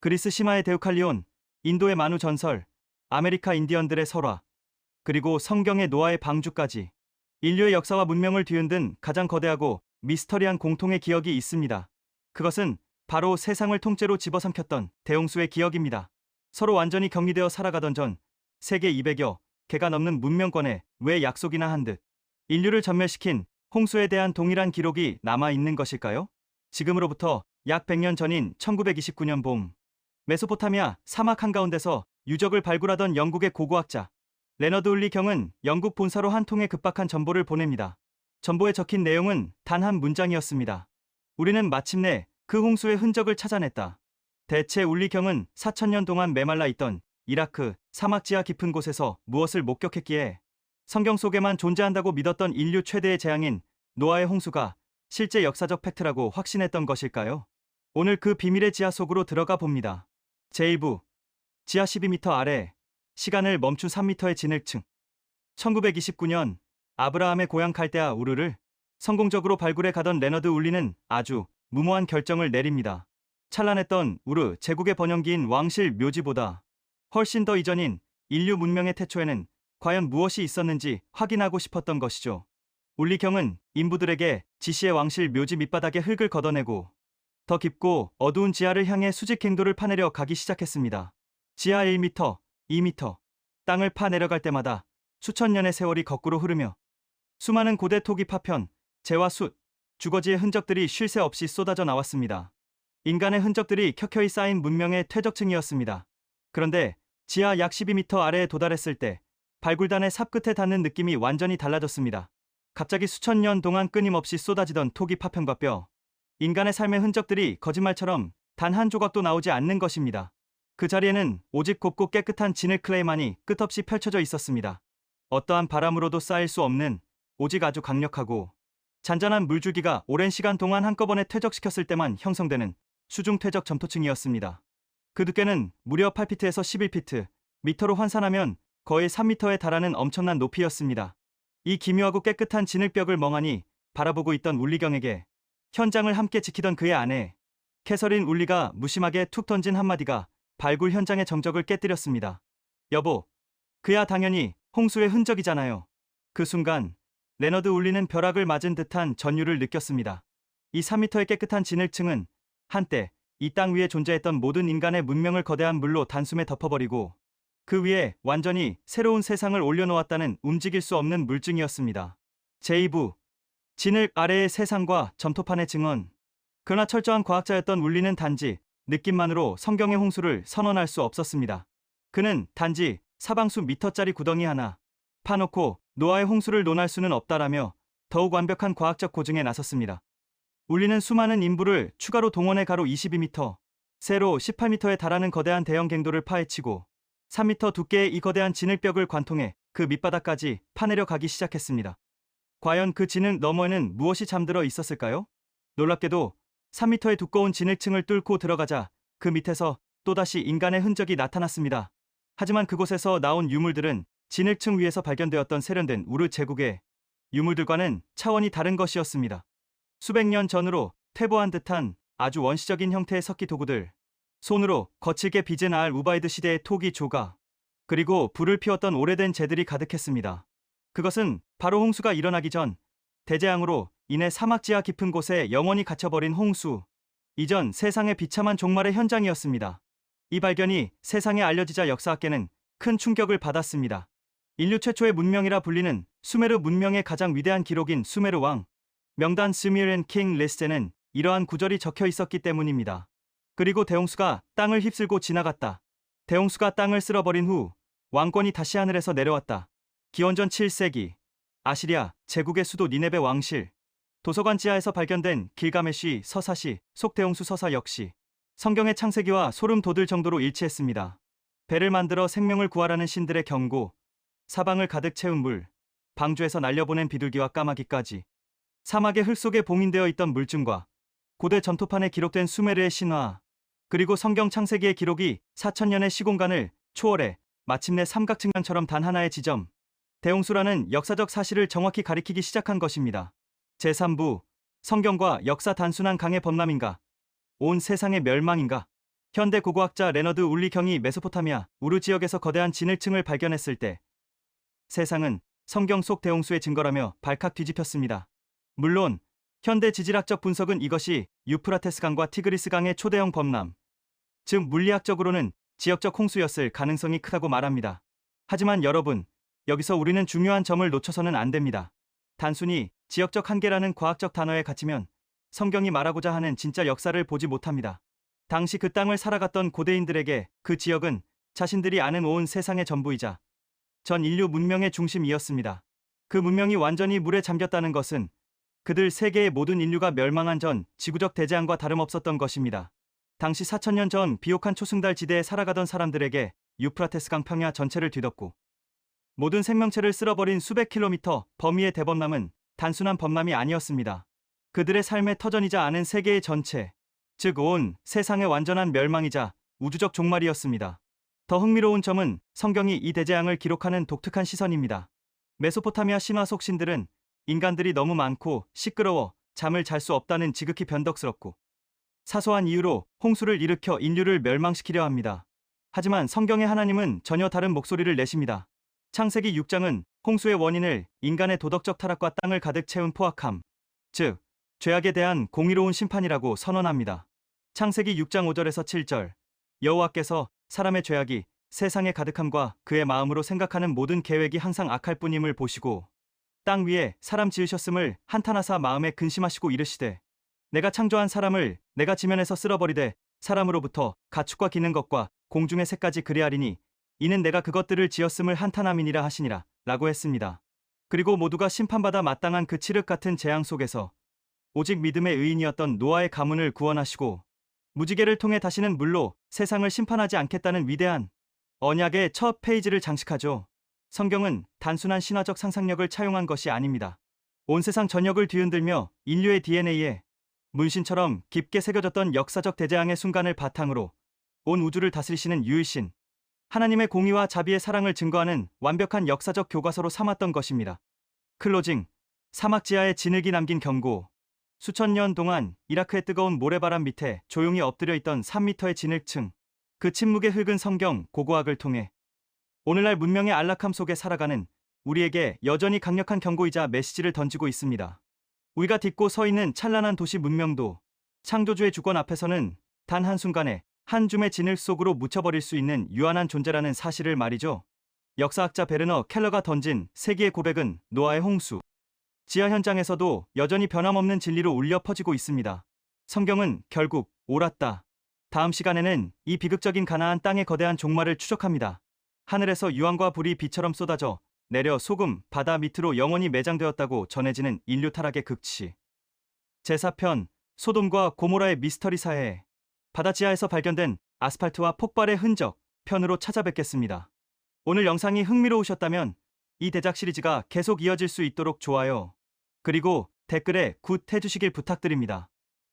그리스 신화의 데우칼리온, 인도의 만우 전설, 아메리카 인디언들의 설화, 그리고 성경의 노아의 방주까지 인류의 역사와 문명을 뒤흔든 가장 거대하고 미스터리한 공통의 기억이 있습니다. 그것은 바로 세상을 통째로 집어삼켰던 대홍수의 기억입니다. 서로 완전히 격리되어 살아가던 전 세계 200여 개가 넘는 문명권에 왜 약속이나 한 듯 인류를 전멸시킨 홍수에 대한 동일한 기록이 남아있는 것일까요? 지금으로부터 약 100년 전인 1929년 봄, 메소포타미아 사막 한가운데서 유적을 발굴하던 영국의 고고학자 레너드 울리 경은 영국 본사로 한 통의 급박한 전보를 보냅니다. 전보에 적힌 내용은 단 한 문장이었습니다. 우리는 마침내 그 홍수의 흔적을 찾아냈다. 대체 울리 경은 4000년 동안 메말라 있던 이라크 사막 지하 깊은 곳에서 무엇을 목격했기에 성경 속에만 존재한다고 믿었던 인류 최대의 재앙인 노아의 홍수가 실제 역사적 팩트라고 확신했던 것일까요? 오늘 그 비밀의 지하 속으로 들어가 봅니다. 제1부 지하 12m 아래 시간을 멈춘 3m의 진흙층. 1929년 아브라함의 고향 칼데아 우르를 성공적으로 발굴해 가던 레너드 울리는 아주 무모한 결정을 내립니다. 찬란했던 우르 제국의 번영기인 왕실 묘지보다 훨씬 더 이전인 인류 문명의 태초에는 과연 무엇이 있었는지 확인하고 싶었던 것이죠. 울리 경은 인부들에게 지시의 왕실 묘지 밑바닥에 흙을 걷어내고 더 깊고 어두운 지하를 향해 수직 행도를 파내려 가기 시작했습니다. 지하 1m, 2m, 땅을 파내려갈 때마다 수천 년의 세월이 거꾸로 흐르며 수많은 고대 토기 파편, 재와 숯, 주거지의 흔적들이 쉴 새 없이 쏟아져 나왔습니다. 인간의 흔적들이 켜켜이 쌓인 문명의 퇴적층이었습니다. 그런데 지하 약 12m 아래에 도달했을 때 발굴단의 삽 끝에 닿는 느낌이 완전히 달라졌습니다. 갑자기 수천 년 동안 끊임없이 쏟아지던 토기 파편과 뼈, 인간의 삶의 흔적들이 거짓말처럼 단 한 조각도 나오지 않는 것입니다. 그 자리에는 오직 곱고 깨끗한 진흙 클레이만이 끝없이 펼쳐져 있었습니다. 어떠한 바람으로도 쌓일 수 없는 오직 아주 강력하고 잔잔한 물줄기가 오랜 시간 동안 한꺼번에 퇴적시켰을 때만 형성되는 수중 퇴적 점토층이었습니다. 그 두께는 무려 8피트에서 11피트, 미터로 환산하면 거의 3미터에 달하는 엄청난 높이였습니다. 이 기묘하고 깨끗한 진흙벽을 멍하니 바라보고 있던 울리경에게 현장을 함께 지키던 그의 아내 캐서린 울리가 무심하게 툭 던진 한마디가 발굴 현장의 정적을 깨뜨렸습니다. 여보, 그야 당연히 홍수의 흔적이잖아요. 그 순간 레너드 울리는 벼락을 맞은 듯한 전율을 느꼈습니다. 이 3미터의 깨끗한 진흙층은 한때 이 땅 위에 존재했던 모든 인간의 문명을 거대한 물로 단숨에 덮어버리고 그 위에 완전히 새로운 세상을 올려놓았다는 움직일 수 없는 물증이었습니다. 제2부 진흙 아래의 세상과 점토판의 증언. 그러나 철저한 과학자였던 울리는 단지 느낌만으로 성경의 홍수를 선언할 수 없었습니다. 그는 단지 사방수 미터짜리 구덩이 하나 파놓고 노아의 홍수를 논할 수는 없다라며 더욱 완벽한 과학적 고증에 나섰습니다. 울리는 수많은 인부를 추가로 동원해 가로 22m, 세로 18m에 달하는 거대한 대형 갱도를 파헤치고 3m 두께의 이 거대한 진흙벽을 관통해 그 밑바닥까지 파내려 가기 시작했습니다. 과연 그 진흙 너머에는 무엇이 잠들어 있었을까요? 놀랍게도 3m의 두꺼운 진흙층을 뚫고 들어가자 그 밑에서 또다시 인간의 흔적이 나타났습니다. 하지만 그곳에서 나온 유물들은 진흙층 위에서 발견되었던 세련된 우르 제국의 유물들과는 차원이 다른 것이었습니다. 수백 년 전으로 퇴보한 듯한 아주 원시적인 형태의 석기 도구들, 손으로 거칠게 빚은 알 우바이드 시대의 토기 조각, 그리고 불을 피웠던 오래된 재들이 가득했습니다. 그것은 바로 홍수가 일어나기 전 대재앙으로 인해 사막 지하 깊은 곳에 영원히 갇혀버린 홍수 이전 세상의 비참한 종말의 현장이었습니다. 이 발견이 세상에 알려지자 역사학계는 큰 충격을 받았습니다. 인류 최초의 문명이라 불리는 수메르 문명의 가장 위대한 기록인 수메르 왕 명단 스미르 킹 레스제는 이러한 구절이 적혀 있었기 때문입니다. 그리고 대홍수가 땅을 휩쓸고 지나갔다. 대홍수가 땅을 쓸어버린 후 왕권이 다시 하늘에서 내려왔다. 기원전 7세기 아시리아 제국의 수도 니네베 왕실 도서관 지하에서 발견된 길가메시 서사시 속대홍수 서사 역시 성경의 창세기와 소름 돋을 정도로 일치했습니다. 배를 만들어 생명을 구하라는 신들의 경고, 사방을 가득 채운 물, 방주에서 날려보낸 비둘기와 까마귀까지 사막의 흙 속에 봉인되어 있던 물증과 고대 점토판에 기록된 수메르의 신화, 그리고 성경 창세기의 기록이 4000년의 시공간을 초월해 마침내 삼각측면처럼 단 하나의 지점, 대홍수라는 역사적 사실을 정확히 가리키기 시작한 것입니다. 제3부 성경과 역사 단순한 강의 범람인가? 온 세상의 멸망인가? 현대 고고학자 레너드 울리경이 메소포타미아 우르 지역에서 거대한 진흙층을 발견했을 때 세상은 성경 속 대홍수의 증거라며 발칵 뒤집혔습니다. 물론 현대 지질학적 분석은 이것이 유프라테스 강과 티그리스 강의 초대형 범람, 즉 물리학적으로는 지역적 홍수였을 가능성이 크다고 말합니다. 하지만 여러분, 여기서 우리는 중요한 점을 놓쳐서는 안 됩니다. 단순히 지역적 한계라는 과학적 단어에 갇히면 성경이 말하고자 하는 진짜 역사를 보지 못합니다. 당시 그 땅을 살아갔던 고대인들에게 그 지역은 자신들이 아는 온 세상의 전부이자 전 인류 문명의 중심이었습니다. 그 문명이 완전히 물에 잠겼다는 것은 그들 세계의 모든 인류가 멸망한 전 지구적 대재앙과 다름없었던 것입니다. 당시 4000년 전 비옥한 초승달 지대에 살아가던 사람들에게 유프라테스 강 평야 전체를 뒤덮고 모든 생명체를 쓸어버린 수백 킬로미터 범위의 대범람은 단순한 범람이 아니었습니다. 그들의 삶의 터전이자 아는 세계의 전체, 즉 온 세상의 완전한 멸망이자 우주적 종말이었습니다. 더 흥미로운 점은 성경이 이 대재앙을 기록하는 독특한 시선입니다. 메소포타미아 신화 속 신들은 인간들이 너무 많고 시끄러워 잠을 잘 수 없다는 지극히 변덕스럽고 사소한 이유로 홍수를 일으켜 인류를 멸망시키려 합니다. 하지만 성경의 하나님은 전혀 다른 목소리를 내십니다. 창세기 6장은 홍수의 원인을 인간의 도덕적 타락과 땅을 가득 채운 포악함, 즉 죄악에 대한 공의로운 심판이라고 선언합니다. 창세기 6장 5절에서 7절, 여호와께서 사람의 죄악이 세상에 가득함과 그의 마음으로 생각하는 모든 계획이 항상 악할 뿐임을 보시고 땅 위에 사람 지으셨음을 한탄하사 마음에 근심하시고 이르시되 내가 창조한 사람을 내가 지면에서 쓸어버리되 사람으로부터 가축과 기는 것과 공중의 새까지 그리하리니 이는 내가 그것들을 지었음을 한탄함이니라 하시니라 라고 했습니다. 그리고 모두가 심판받아 마땅한 그 칠흑 같은 재앙 속에서 오직 믿음의 의인이었던 노아의 가문을 구원하시고 무지개를 통해 다시는 물로 세상을 심판하지 않겠다는 위대한 언약의 첫 페이지를 장식하죠. 성경은 단순한 신화적 상상력을 차용한 것이 아닙니다. 온 세상 전역을 뒤흔들며 인류의 DNA에 문신처럼 깊게 새겨졌던 역사적 대재앙의 순간을 바탕으로 온 우주를 다스리시는 유일신 하나님의 공의와 자비의 사랑을 증거하는 완벽한 역사적 교과서로 삼았던 것입니다. 클로징. 사막 지하에 진흙이 남긴 경고. 수천 년 동안 이라크의 뜨거운 모래바람 밑에 조용히 엎드려 있던 3m의 진흙층. 그 침묵의 흙은 성경 고고학을 통해 오늘날 문명의 안락함 속에 살아가는 우리에게 여전히 강력한 경고이자 메시지를 던지고 있습니다. 우리가 딛고 서 있는 찬란한 도시 문명도 창조주의 주권 앞에서는 단 한순간에 한 줌의 진흙 속으로 묻혀버릴 수 있는 유한한 존재라는 사실을 말이죠. 역사학자 베르너 켈러가 던진 세기의 고백은 노아의 홍수. 지하 현장에서도 여전히 변함없는 진리로 울려 퍼지고 있습니다. 성경은 결국 옳았다. 다음 시간에는 이 비극적인 가나안 땅의 거대한 종말을 추적합니다. 하늘에서 유황과 불이 비처럼 쏟아져 내려 소금, 바다 밑으로 영원히 매장되었다고 전해지는 인류 타락의 극치. 제4편, 소돔과 고모라의 미스터리 사회. 바다 지하에서 발견된 아스팔트와 폭발의 흔적 편으로 찾아뵙겠습니다. 오늘 영상이 흥미로우셨다면 이 대작 시리즈가 계속 이어질 수 있도록 좋아요, 그리고 댓글에 굿 해주시길 부탁드립니다.